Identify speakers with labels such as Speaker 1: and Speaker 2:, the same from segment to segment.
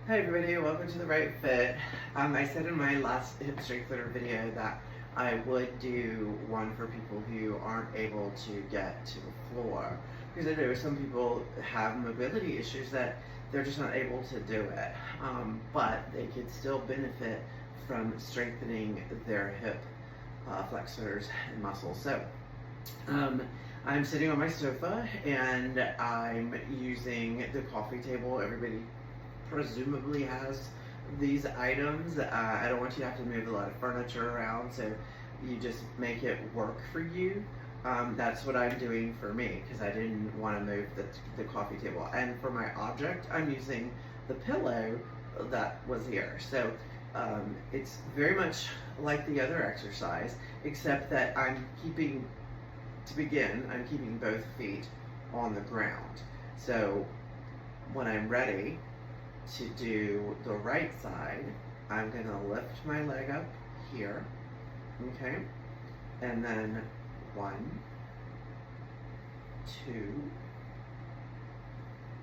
Speaker 1: Hi everybody, welcome to the Right Fit. I said in my last hip strengthener video that I would do one for people who aren't able to get to the floor, because I know some people have mobility issues that they're just not able to do it, but they could still benefit from strengthening their hip flexors and muscles. So I'm sitting on my sofa and I'm using the coffee table. Everybody presumably has these items. I don't want you to have to move a lot of furniture around, so you just make it work for you. That's what I'm doing for me, because I didn't want to move the coffee table. And for my object, I'm using the pillow that was here. So it's very much like the other exercise, except that I'm keeping both feet on the ground. So when I'm ready to do the right side, I'm gonna lift my leg up here, okay? And then 1, 2,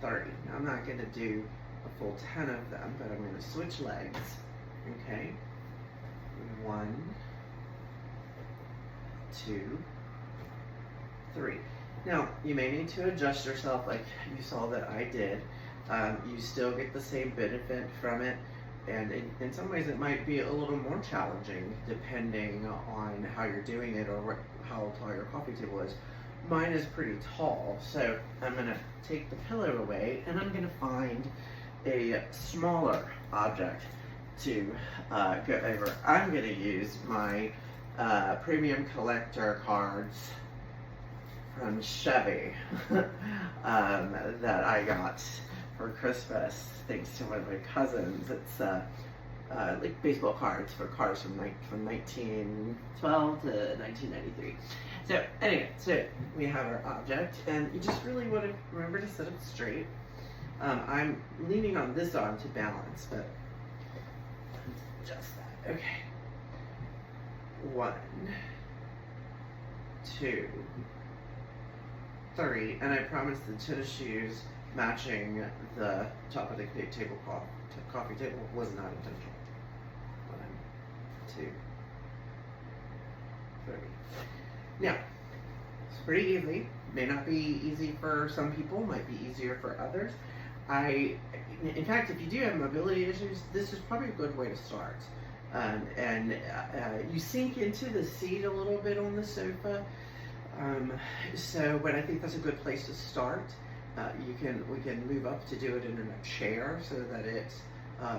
Speaker 1: 3. Now I'm not gonna do a full 10 of them, but I'm gonna switch legs, okay? 1, 2, 3. Now, you may need to adjust yourself like you saw that I did. You still get the same benefit from it, and in some ways it might be a little more challenging depending on how you're doing it or how tall your coffee table is. Mine is pretty tall, so I'm going to take the pillow away and I'm going to find a smaller object to go over. I'm going to use my premium collector cards from Chevy that I got for Christmas, thanks to one of my cousins. It's like baseball cards for cars from 1912 to 1993. So anyway, so we have our object, and you just really want to remember to sit up straight. I'm leaning on this arm to balance, but just that. Okay. 1, 2, 3, and I promise the tennis shoes matching the top of the coffee table was not intentional. 1, 2, 3. Now, it's pretty easy. May not be easy for some people, might be easier for others. In fact, if you do have mobility issues, this is probably a good way to start. You sink into the seat a little bit on the sofa. But I think that's a good place to start. We can move up to do it in a chair so that it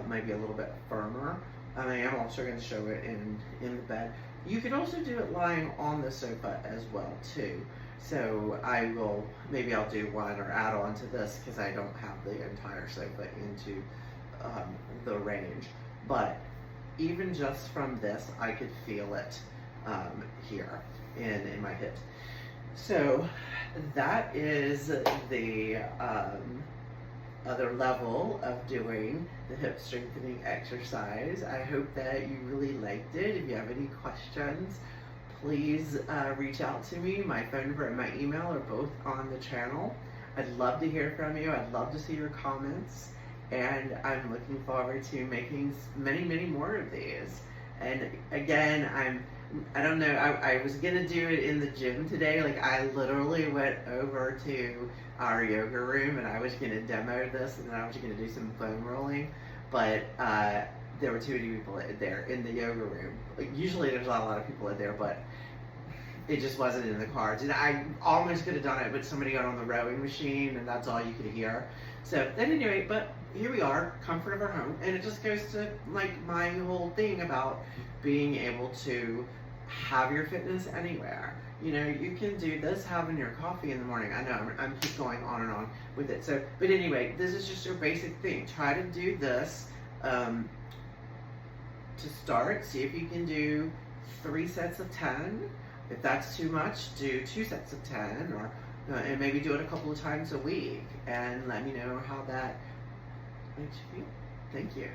Speaker 1: might be a little bit firmer. I am also going to show it in the bed. You can also do it lying on the sofa as well too. So maybe I'll do one or add on to this, because I don't have the entire sofa into the range. But even just from this, I could feel it here in my hips. So that is the other level of doing the hip strengthening exercise. I hope that you really liked it. If you have any questions, please reach out to me. My phone number and my email are both on the channel. I'd love to hear from you. I'd love to see your comments. And I'm looking forward to making many, many more of these. And again, I don't know, I was gonna do it in the gym today. Like, I literally went over to our yoga room and I was gonna demo this, and then I was gonna do some foam rolling, but there were too many people there in the yoga room. Like, usually there's not a lot of people in there, but it just wasn't in the cards. And I almost could have done it, but somebody got on the rowing machine and that's all you could hear. So anyway, but here we are, comfort of our home. And it just goes to like my whole thing about being able to have your fitness anywhere. You know, you can do this having your coffee in the morning. I know I'm just going on and on with it. So, but anyway, this is just your basic thing. Try to do this to start. See if you can do 3 sets of 10. If that's too much, do 2 sets of 10, or and maybe do it a couple of times a week, and let me know how that makes you feel. Thank you.